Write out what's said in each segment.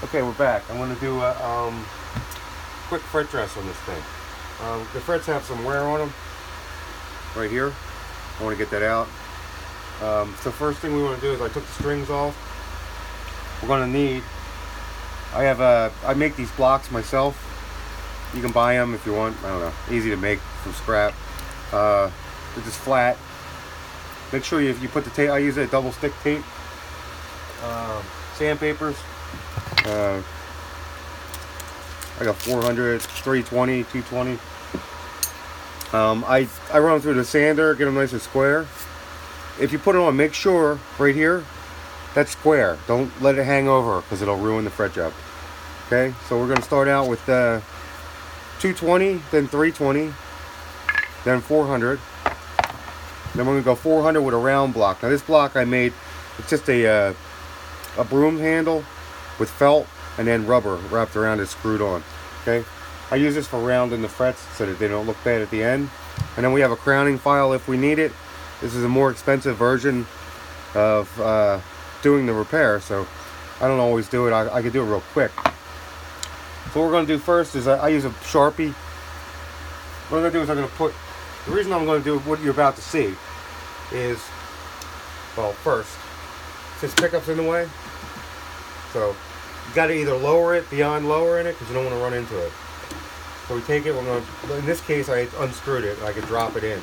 Okay, we're back. I'm going to do a quick fret dress on this thing. The frets have some wear on them right here. I want to get that out. So first thing we want to do is I took the strings off. We're going to need, I make these blocks myself. You can buy them if you want. I don't know. Easy to make from scrap. They're just flat. Make sure if you put the tape, I use a double stick tape. Sandpapers. I got 400, 320, 220. I run them through the sander, get them nice and square. If you put it on, make sure right here that's square. Don't let it hang over because it'll ruin the fret job. Okay, so we're going to start out with 220, then 320, then 400. Then we're going to go 400 with a round block. Now this block I made, it's just a broom handle with felt and then rubber wrapped around it, screwed on. Okay, I use this for rounding the frets so that they don't look bad at the end. And then we have a crowning file if we need it. This is a more expensive version of doing the repair, so I don't always do it. I can do it real quick. So what we're going to do first is I use a Sharpie. What I'm going to do is I'm going to put, the reason I'm going to do what you're about to see is, well, first, since pickup's in the way, so you got to either lower it beyond lowering it because you don't want to run into it. So we take it, we're going to, in this case I unscrewed it and I could drop it in.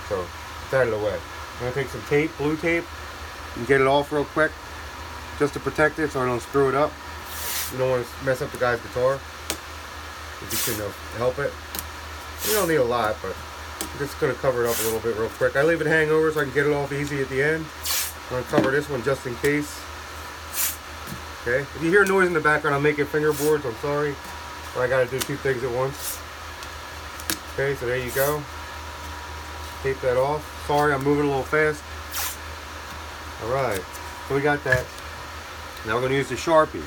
So it's out of the way. I'm going to take some tape, blue tape, and get it off real quick just to protect it so I don't screw it up. You don't want to mess up the guy's guitar if you can help it. You don't need a lot, but I'm just going to cover it up a little bit real quick. I leave it hang over so I can get it off easy at the end. I'm going to cover this one just in case. Okay, if you hear noise in the background, I'm making fingerboards, I'm sorry. But I gotta do two things at once. Okay, so there you go. Tape that off. Sorry, I'm moving a little fast. Alright, so we got that. Now we're gonna use the Sharpie.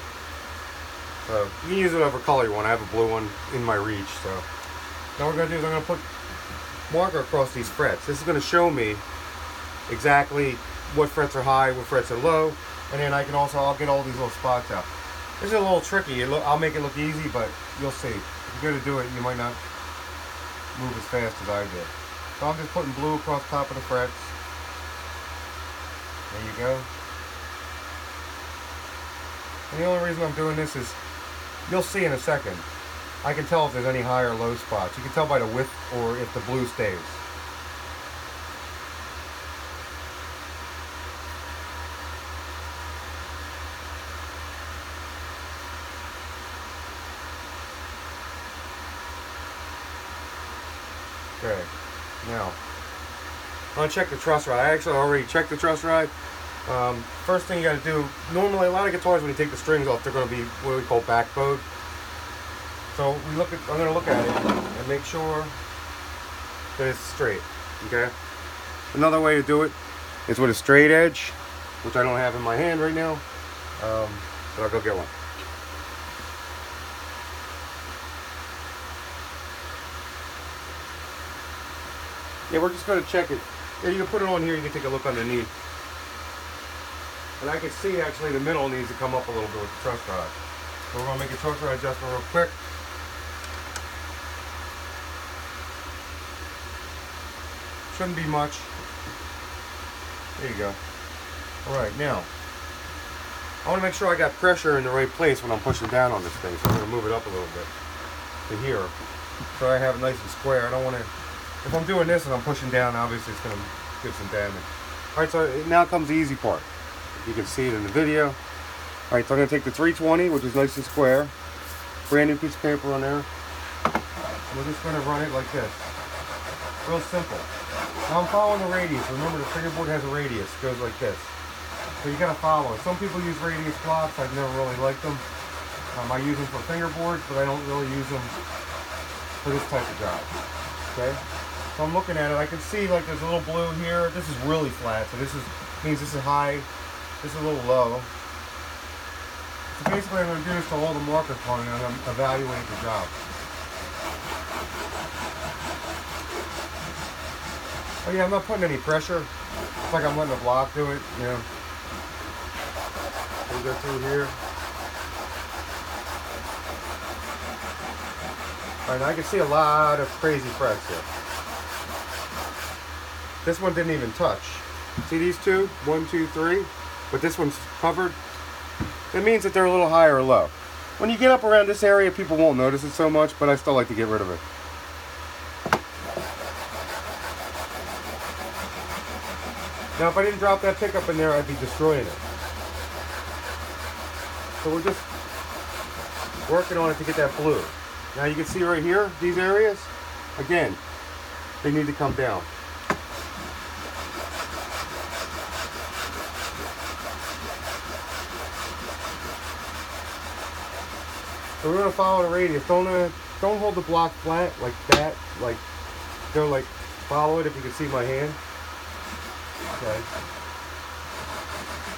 So you can use whatever color you want. I have a blue one in my reach. So now what we're gonna do is I'm gonna put marker across these frets. This is gonna show me exactly what frets are high, what frets are low. And then I can also, I'll get all these little spots out. This is a little tricky. I'll make it look easy, but you'll see. If you're going to do it, you might not move as fast as I did. So I'm just putting blue across the top of the frets. There you go. And the only reason I'm doing this is, you'll see in a second, I can tell if there's any high or low spots. You can tell by the width or if the blue stays. Okay, now I'm gonna check the truss rod. I actually already checked the truss rod. First thing you gotta do, normally a lot of guitars when you take the strings off, they're gonna be what we call backbowed. So I'm gonna look at it and make sure that it's straight. Okay. Another way to do it is with a straight edge, which I don't have in my hand right now, but I'll go get one. Yeah, we're just going to check it. Yeah, you can put it on here, you can take a look underneath. And I can see actually the middle needs to come up a little bit with the truss rod. So we're going to make a truss rod adjustment real quick. Shouldn't be much. There you go. Alright, now, I want to make sure I got pressure in the right place when I'm pushing down on this thing. So I'm going to move it up a little bit to here. So I have it nice and square. I don't want to... If I'm doing this and I'm pushing down, obviously it's going to give some damage. Alright, so now comes the easy part. You can see it in the video. Alright, so I'm going to take the 320, which is nice and square. Brand new piece of paper on there. We're just going to run it like this. Real simple. Now I'm following the radius. Remember, the fingerboard has a radius. It goes like this. So you got to follow it. Some people use radius blocks. I've never really liked them. I use them for fingerboards, but I don't really use them for this type of job. Okay? So I'm looking at it, I can see like there's a little blue here. This is really flat, so this means this is high, this is a little low. So basically what I'm going to do is to hold the marker point and I'm going to evaluate the job. Oh yeah, I'm not putting any pressure. It's like I'm letting the block do it, you know. We go through here. Alright, now I can see a lot of crazy frets here. This one didn't even touch. See these two? 1, 2, 3. But this one's covered. It means that they're a little high or low. When you get up around this area, people won't notice it so much, but I still like to get rid of it. Now, if I didn't drop that pickup in there, I'd be destroying it. So we're just working on it to get that blue. Now you can see right here, these areas, again, they need to come down. So we're going to follow the radius. Don't hold the block flat like that. Like, go like, follow it if you can see my hand. Okay.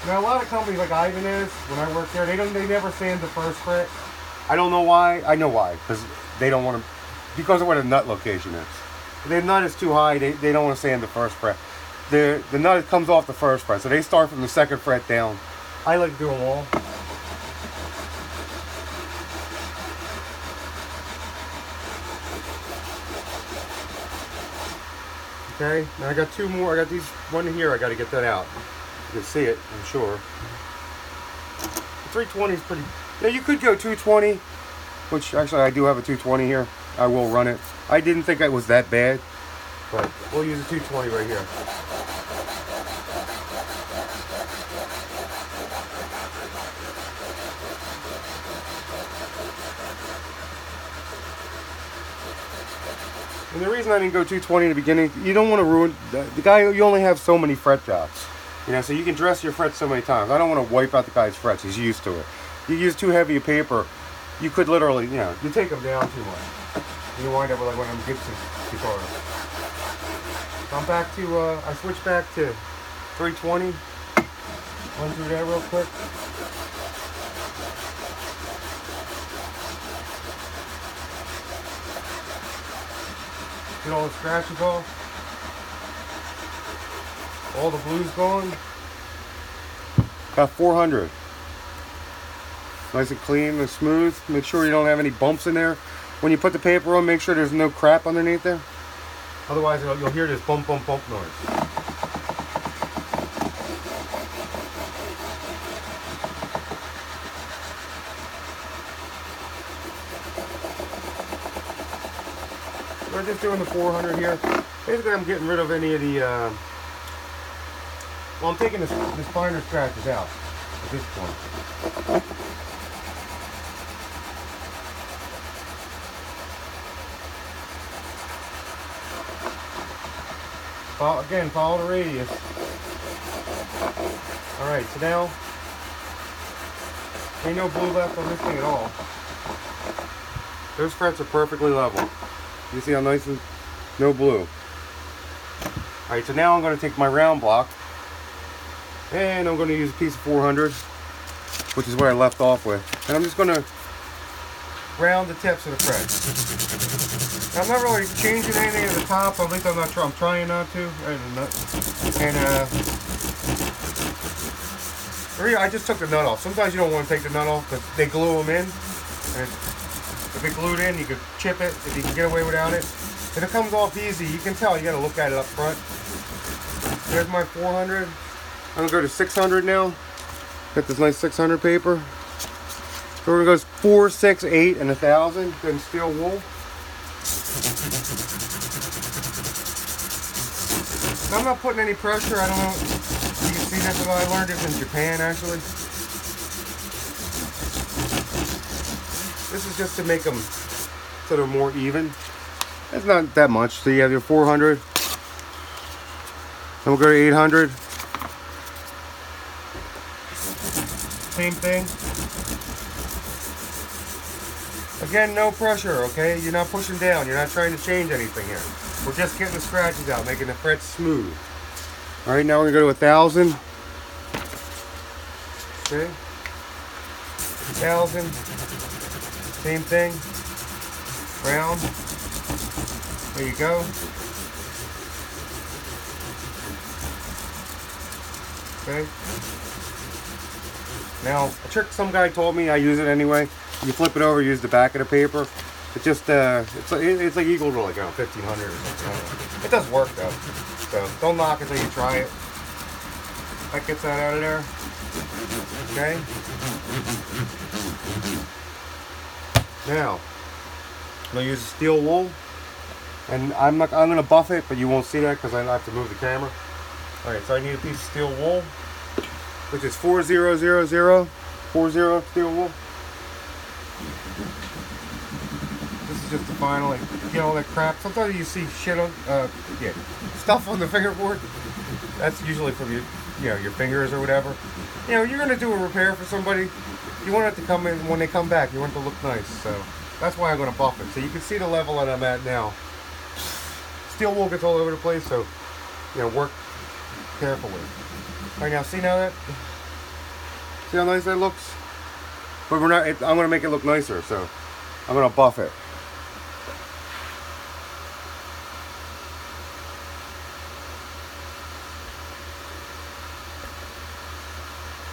Now a lot of companies like Ibanez, when I worked there, they never sand the first fret. I don't know why. I know why, because they don't want to, because of where the nut location is. If the nut is too high, they don't want to sand the first fret. The nut comes off the first fret, so they start from the second fret down. I like to do them all. Okay, now I got two more. I got these, one here, I got to get that out. You can see it, I'm sure. The 320 is pretty. Now you could go 220, which actually I do have a 220 here. I will run it. I didn't think it was that bad, but we'll use a 220 right here. And the reason I didn't go 220 in the beginning, you don't want to ruin the guy. You only have so many fret jobs, you know, so you can dress your frets so many times. I don't want to wipe out the guy's frets. He's used to it. You use too heavy a paper, you could literally, you know, you take them down too much. You wind up with like one of them Gibson guitars. So I'm back to, I switched back to 320. Run through that real quick. Get all the scratches off. All the blue's gone. Got 400. Nice and clean and smooth. Make sure you don't have any bumps in there. When you put the paper on, make sure there's no crap underneath there. Otherwise, you'll hear this bump, bump, bump noise. We're just doing the 400 here. Basically, I'm getting rid of any of the, well, I'm taking this finer scratches out at this point. Again, follow the radius. Alright, so now, ain't no blue left on this thing at all. Those frets are perfectly level. You see how nice and no blue. Alright, so now I'm going to take my round block and I'm going to use a piece of 400, which is what I left off with. And I'm just going to round the tips of the frets. Now, I'm not really changing anything at the top, at least I'm trying not to. And I just took the nut off. Sometimes you don't want to take the nut off because they glue them in. And if it glued in, you could chip it if you can get away without it. And it comes off easy. You can tell. You got to look at it up front. There's my 400. I'm going to go to 600 now. Got this nice 600 paper. So we're going to go 4, 6, 8, and 1,000. Then steel wool. Now, I'm not putting any pressure. I don't know. You can see this. I learned this in Japan, actually. This is just to make them so they're more even. It's not that much. So you have your 400. Then we'll go to 800. Same thing. Again, no pressure, okay? You're not pushing down. You're not trying to change anything here. We're just getting the scratches out, making the frets smooth. All right, now we're gonna go to 1,000. Okay. 1,000. Same thing. Round. There you go. Okay. Now, a trick some guy told me, I use it anyway. You flip it over, use the back of the paper. It just it's like equal to like 1,500 or something. I don't know. It does work though, so don't knock until you try it. That gets that out of there. Okay. Now I'm gonna use steel wool, and I'm gonna buff it, but you won't see that because I have to move the camera. All right, so I need a piece of steel wool, which is 4000 40 steel wool. This is just the final, like, get all that crap. Sometimes you see shit on, stuff on the fingerboard. That's usually from your fingers or whatever. You know, you're gonna do a repair for somebody. You want it to come in when they come back. You want it to look nice. So that's why I'm gonna buff it. So you can see the level that I'm at now. Steel wool gets all over the place, so work carefully. All right, now see how nice that looks? But we're not. I'm gonna make it look nicer, so I'm gonna buff it.